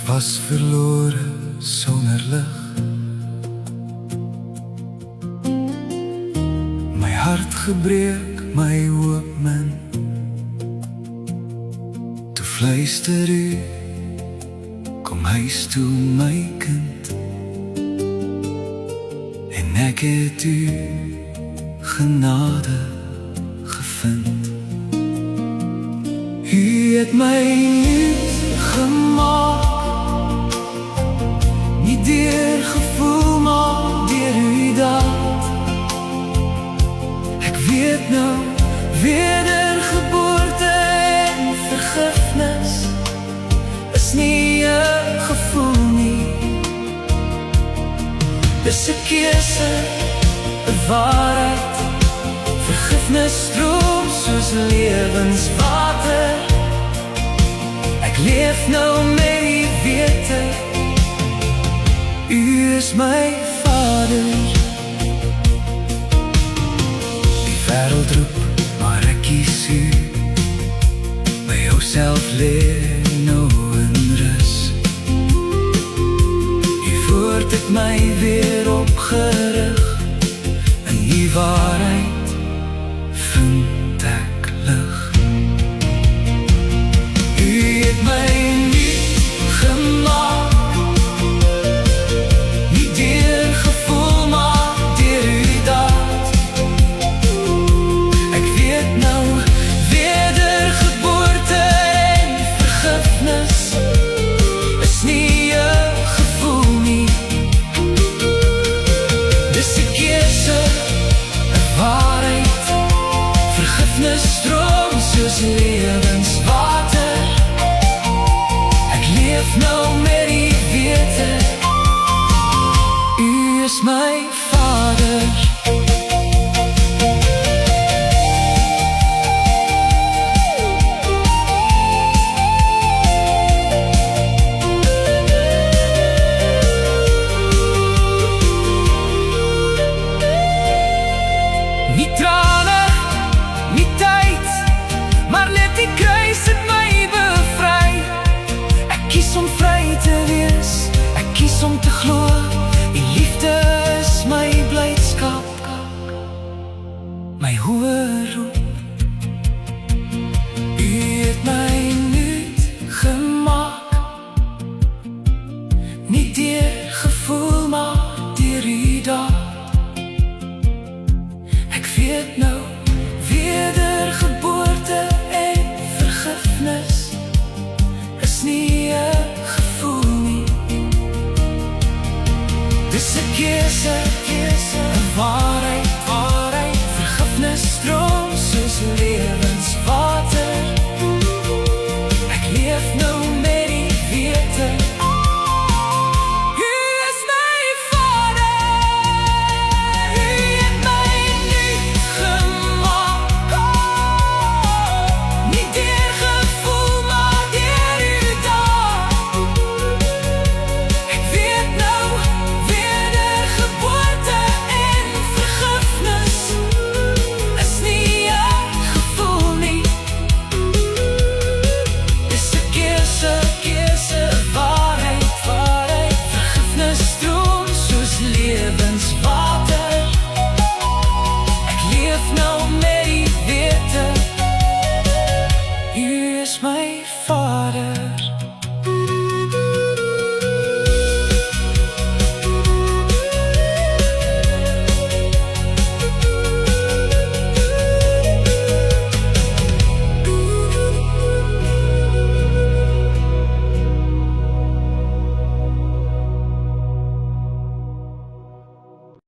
was verlore sonder lig. My hart gebreek, my hoop min. Toe fluister u, kom huis toe my kind. En ek het u genade gevind. U het my nuut gemaak, nie deur gevoel maar deur u daad. Ek weet nou, wedergeboorte en vergifnis is nie 'n gevoel nie. Dis 'n keuse, 'n waarheid. Vergifnis stroom soos lewenswater. Ek leef nou met die wete, u is my Vader. Die wêreld roep, maar ek kies u. By jouself leer nou in rus. U woord het my weer